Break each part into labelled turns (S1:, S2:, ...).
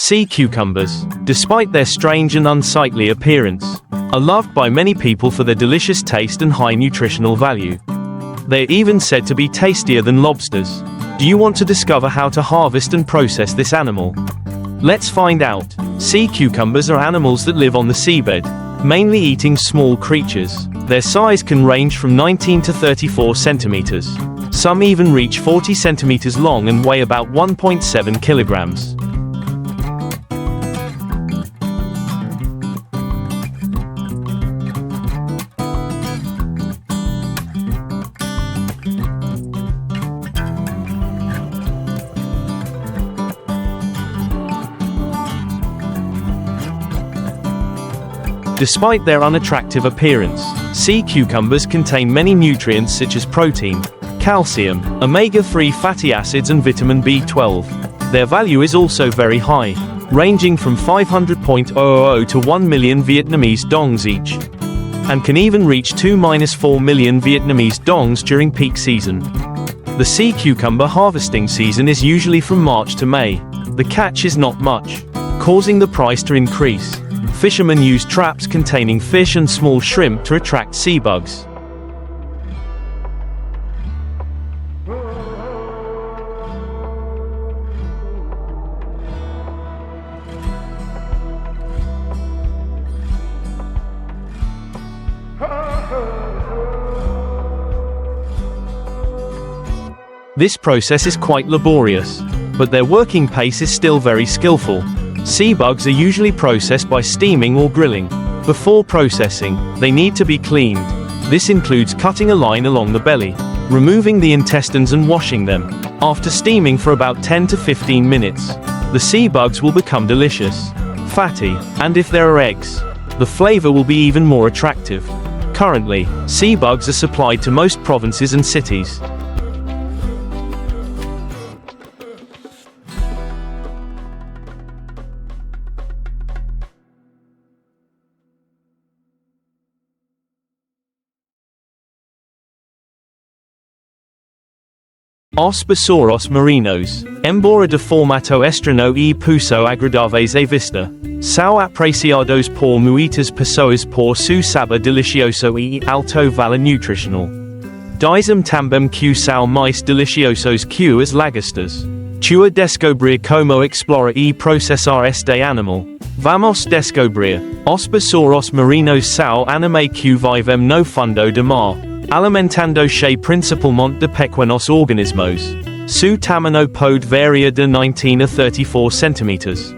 S1: Sea cucumbers, despite their strange and unsightly appearance, are loved by many people for their delicious taste and high nutritional value. They are even said to be tastier than lobsters. Do you want to discover how to harvest and process this animal? Let's find out. Sea cucumbers are animals that live on the seabed, mainly eating small creatures. Their size can range from 19 to 34 centimeters. Some even reach 40 centimeters long and weigh about 1.7 kilograms. Despite their unattractive appearance, sea cucumbers contain many nutrients such as protein, calcium, omega-3 fatty acids and vitamin B12. Their value is also very high, ranging from 500,000 to 1 million Vietnamese dongs each, and can even reach 2-4 million Vietnamese dongs during peak season. The sea cucumber harvesting season is usually from March to May. The catch is not much, causing the price to increase. Fishermen use traps containing fish and small shrimp to attract sea bugs. This process is quite laborious, but their working pace is still very skillful. Sea bugs are usually processed by steaming or grilling. Before processing, they need to be cleaned. This includes cutting a line along the belly, removing the intestines and washing them. After steaming for about 10 to 15 minutes, the sea bugs will become delicious, fatty, and if there are eggs, the flavor will be even more attractive. Currently, sea bugs are supplied to most provinces and cities. Ospesoros marinos, embora de formato estrano e puso agradaves a vista. São apreciados por muitas pessoas por su sabor delicioso e alto valor nutricional. Dizem também que são mais deliciosos que as lagostas. Tua descobrir como explorar e processar este animal. Vamos descobrir. Ospesoros marinos são anime que vivem no fundo do mar, alimentando-se principalmente de pequenos organismos. Su tamaño pode variar de 19 a 34 centimeters.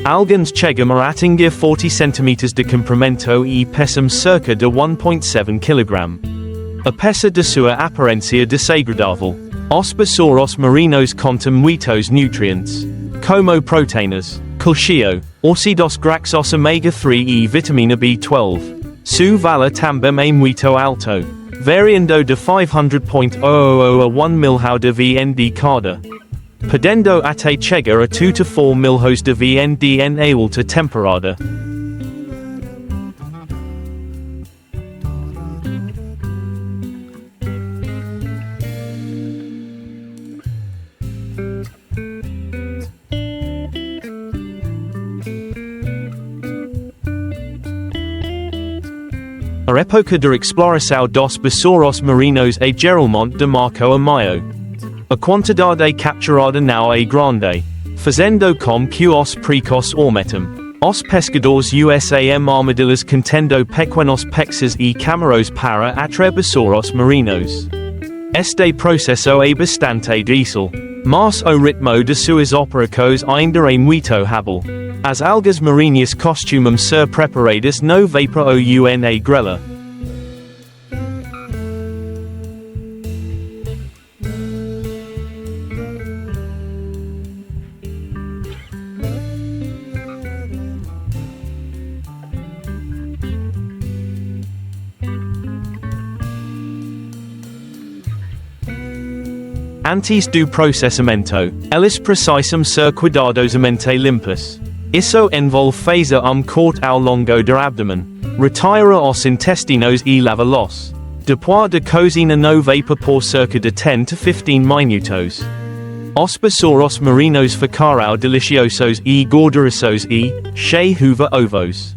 S1: Algans chegam a atingir 40 cm de comprimento e pesam cerca de 1.7 kg. A peça de sua aparência desagradável. Ospesoros marinos contêm muitos nutrientes, como proteínas, calcio, ácidos graxos omega-3 e vitamina B12. Su valor também é muito alto, variando de 500,000 a 1 milhão de VND cada. Podendo até chegar a 2 to 4 milhões de VND em alta temporada. A época de exploração dos besouros marinos é geralmente de março a maio. A quantidade capturada não é grande, fazendo com que os precos aumentem. Os pescadores usam armadilhas contendo pequenos peixes e camarones para atrair besouros marinos. Este processo é bastante difícil, mas o ritmo de suas operações ainda é muito hábil. As algas marinhas costumam ser preparadas no vapor ou na grelha. Antes do processamento, eles precisam ser cuidados mente limpos. Isso envolve fazer corte ao longo do abdômen. Retira os intestinos e lava-los. Depois de cozina no vapor por cerca de 10 to 15 minutos. Os besouros marinos ficarão deliciosos e gordurosos e, cheio ovos.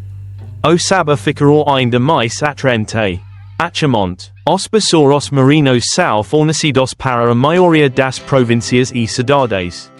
S1: O sabor ficará ainda mais atraente. Atualmente, os besouros marinos são fornecidos para a maioria das províncias e cidades.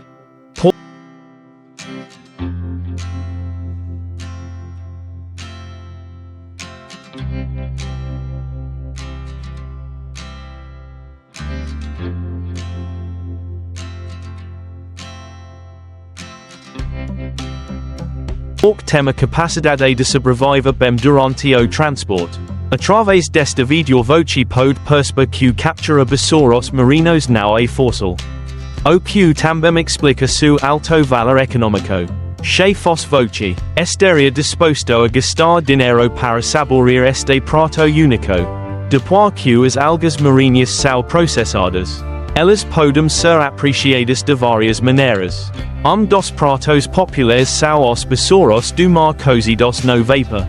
S1: Pork tem a capacidade de sobreviver bem durante o transporte. Através desta vídeo voce pode perceber que captura besouros marinos não é fóssil. O que também explica seu alto valor econômico. Se fosse voce, estaria disposto a gastar dinheiro para saborear este prato único. Depois que as algas marinhas são processadas, elas podem ser apreciadas de várias maneiras. Dos pratos populares são os besouros do mar cozidos no vapor.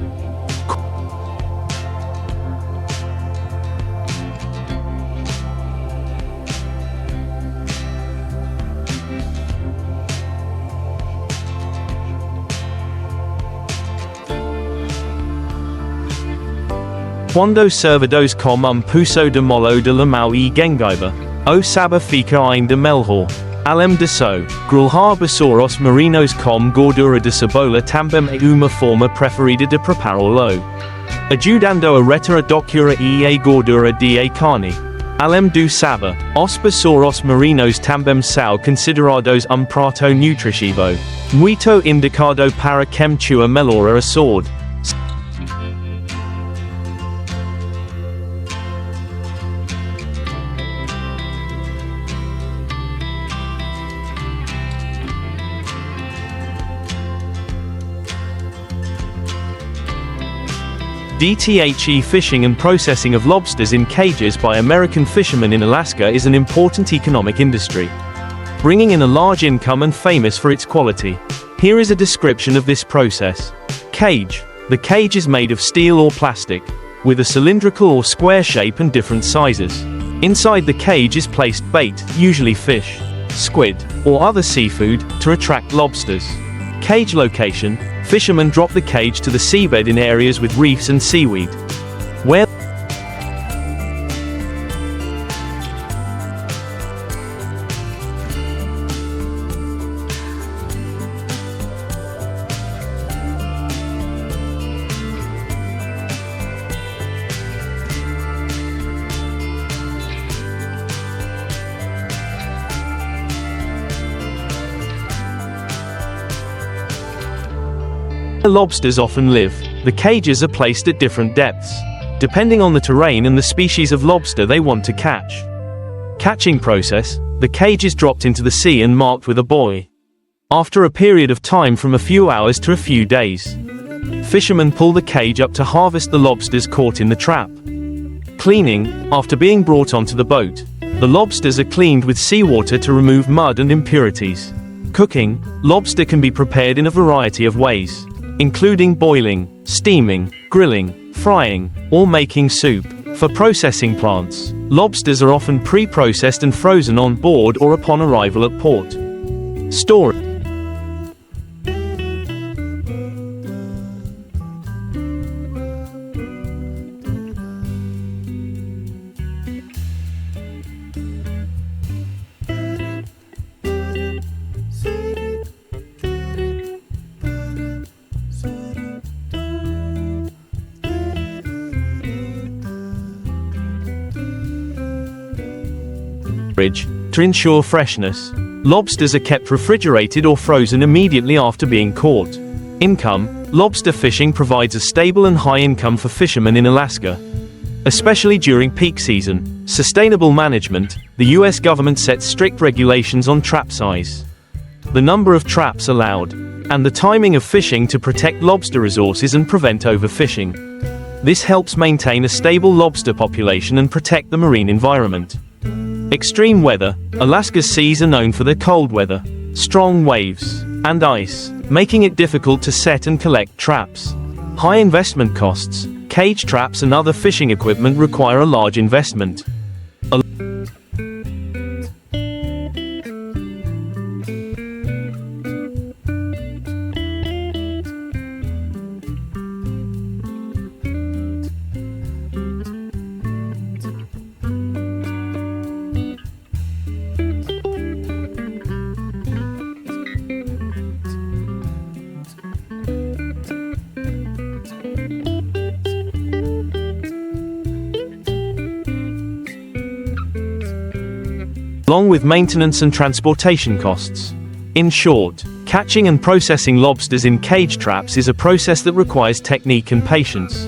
S1: Quando servidos com puso de molho de limão e gengibre, o sabor fica ainda melhor. Além disso, grelhar besouros marinos com gordura de cebola também é uma forma preferida de prepará-lo, ajudando a retirar a docura e a gordura de carne. Além do sabor, os besouros marinos também são considerados prato nutritivo, muito indicado para quem chua melhor a saúde. DTHE fishing and processing of lobsters in cages by American fishermen in Alaska is an important economic industry, bringing in a large income and famous for its quality. Here is a description of this process. Cage. The cage is made of steel or plastic, with a cylindrical or square shape and different sizes. Inside the cage is placed bait, usually fish, squid, or other seafood, to attract lobsters. Cage location. Fishermen drop the cage to the seabed in areas with reefs and seaweed, where lobsters often live. The cages are placed at different depths, depending on the terrain and the species of lobster they want to catch. Catching process. The cage is dropped into the sea and marked with a buoy. After a period of time from a few hours to a few days, fishermen pull the cage up to harvest the lobsters caught in the trap. Cleaning. After being brought onto the boat, the lobsters are cleaned with seawater to remove mud and impurities. Cooking. Lobster can be prepared in a variety of ways, including boiling, steaming, grilling, frying, or making soup. For processing plants, lobsters are often pre-processed and frozen on board or upon arrival at port. Storage. To ensure freshness, lobsters are kept refrigerated or frozen immediately after being caught. Income. Lobster fishing provides a stable and high income for fishermen in Alaska, especially during peak season. Sustainable management. The US government sets strict regulations on trap size, the number of traps allowed, and the timing of fishing to protect lobster resources and prevent overfishing. This helps maintain a stable lobster population and protect the marine environment. Extreme weather. Alaska's seas are known for their cold weather, strong waves, and ice, making it difficult to set and collect traps. High investment costs. Cage traps and other fishing equipment require a large investment. Along with maintenance and transportation costs. In short, catching and processing lobsters in cage traps is a process that requires technique and patience,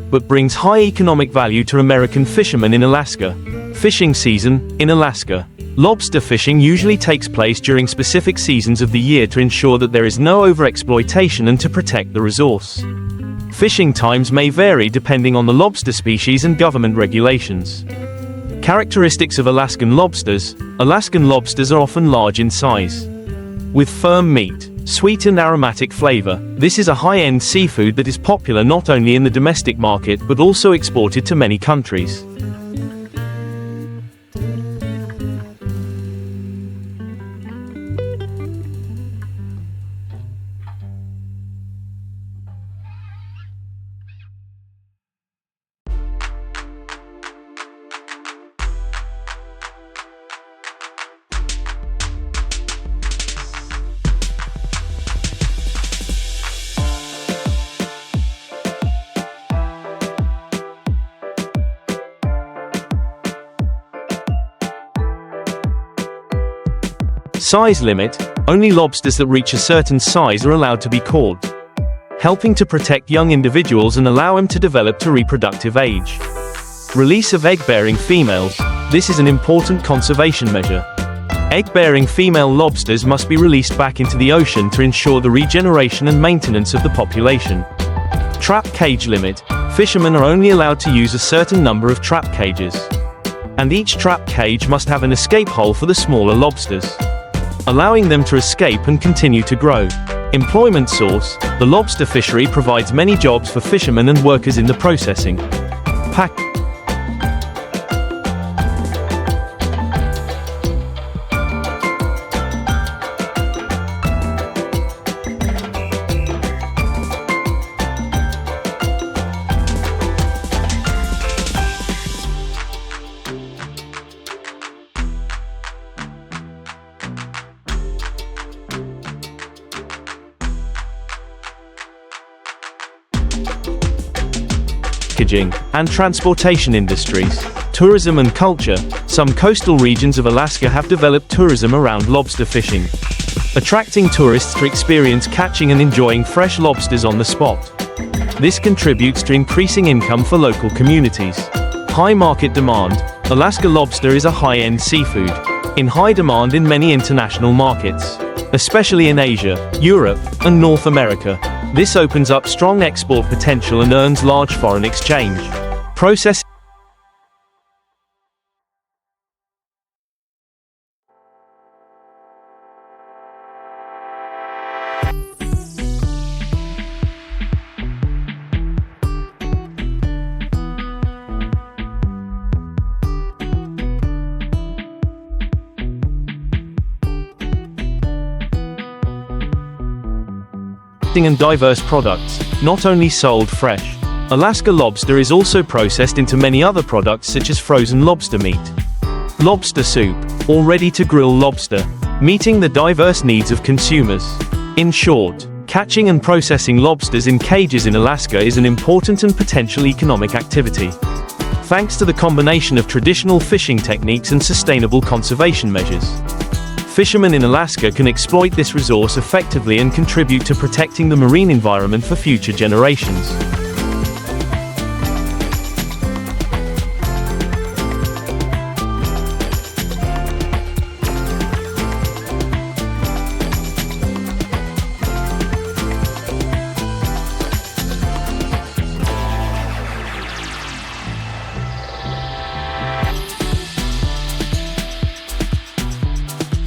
S1: but brings high economic value to American fishermen in Alaska. Fishing season. In Alaska, lobster fishing usually takes place during specific seasons of the year to ensure that there is no overexploitation and to protect the resource. Fishing times may vary depending on the lobster species and government regulations. Characteristics of Alaskan lobsters. Alaskan lobsters are often large in size, with firm meat, sweet and aromatic flavor. This is a high-end seafood that is popular not only in the domestic market but also exported to many countries. Size limit. Only lobsters that reach a certain size are allowed to be caught, helping to protect young individuals and allow them to develop to reproductive age. Release of egg-bearing females. This is an important conservation measure. Egg-bearing female lobsters must be released back into the ocean to ensure the regeneration and maintenance of the population. Trap cage limit. Fishermen are only allowed to use a certain number of trap cages, and each trap cage must have an escape hole for the smaller lobsters, allowing them to escape and continue to grow. Employment source. The lobster fishery provides many jobs for fishermen and workers in the processing, packaging, and transportation industries. Tourism and culture. Some coastal regions of Alaska have developed tourism around lobster fishing, attracting tourists to experience catching and enjoying fresh lobsters on the spot. This contributes to increasing income for local communities. High market demand. Alaska lobster is a high-end seafood, in high demand in many international markets, especially in Asia, Europe, and North America. This opens up strong export potential and earns large foreign exchange. Processing and diverse products, not only sold fresh. Alaska lobster is also processed into many other products such as frozen lobster meat, lobster soup, or ready-to-grill lobster, meeting the diverse needs of consumers. In short, catching and processing lobsters in cages in Alaska is an important and potential economic activity, thanks to the combination of traditional fishing techniques and sustainable conservation measures. Fishermen in Alaska can exploit this resource effectively and contribute to protecting the marine environment for future generations.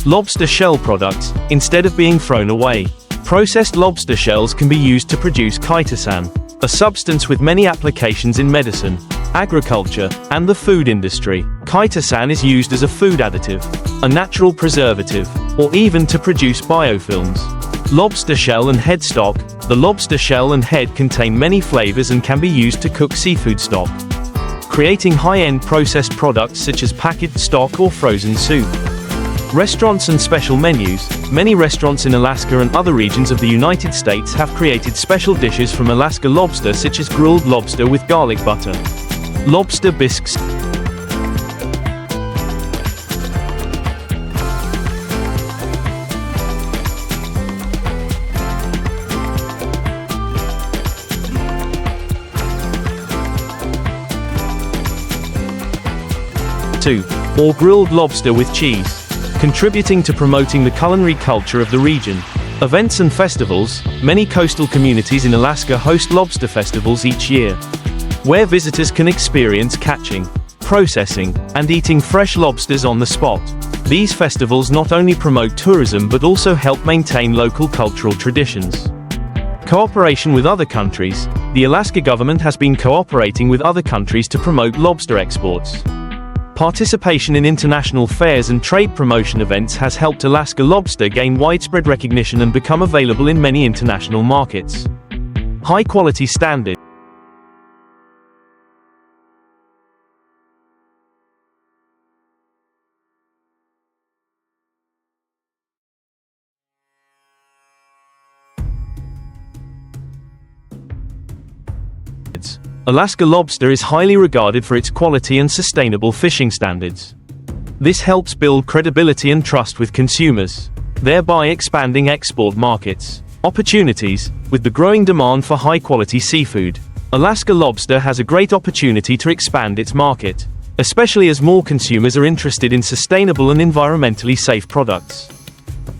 S1: Lobster shell products, instead of being thrown away. Processed lobster shells can be used to produce chitosan, a substance with many applications in medicine, agriculture, and the food industry. Chitosan is used as a food additive, a natural preservative, or even to produce biofilms. Lobster shell and head stock. The lobster shell and head contain many flavors and can be used to cook seafood stock, creating high-end processed products such as packaged stock or frozen soup. Restaurants and special menus. Many restaurants in Alaska and other regions of the United States have created special dishes from Alaska lobster, such as grilled lobster with garlic butter, lobster bisques, or grilled lobster with cheese, contributing to promoting the culinary culture of the region. Events and festivals. Many coastal communities in Alaska host lobster festivals each year, where visitors can experience catching, processing, and eating fresh lobsters on the spot. These festivals not only promote tourism but also help maintain local cultural traditions. Cooperation with other countries. The Alaska government has been cooperating with other countries to promote lobster exports. Participation in international fairs and trade promotion events has helped Alaska lobster gain widespread recognition and become available in many international markets. High-quality standards. Alaska lobster is highly regarded for its quality and sustainable fishing standards. This helps build credibility and trust with consumers, thereby expanding export markets opportunities. With the growing demand for high-quality seafood, Alaska lobster has a great opportunity to expand its market, especially as more consumers are interested in sustainable and environmentally safe products.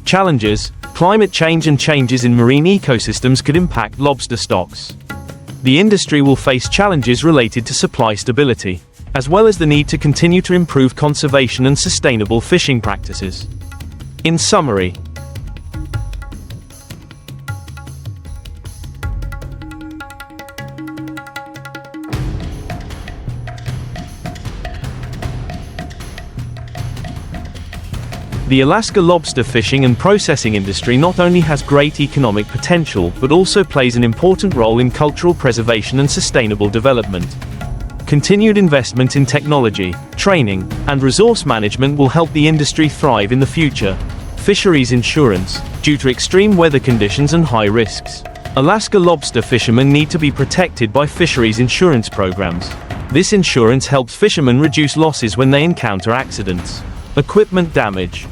S1: Challenges. Climate change and changes in marine ecosystems could impact lobster stocks. The industry will face challenges related to supply stability, as well as the need to continue to improve conservation and sustainable fishing practices. In summary, the Alaska lobster fishing and processing industry not only has great economic potential but also plays an important role in cultural preservation and sustainable development. Continued investment in technology, training, and resource management will help the industry thrive in the future. Fisheries insurance. Due to extreme weather conditions and high risks, Alaska lobster fishermen need to be protected by fisheries insurance programs. This insurance helps fishermen reduce losses when they encounter accidents, equipment damage,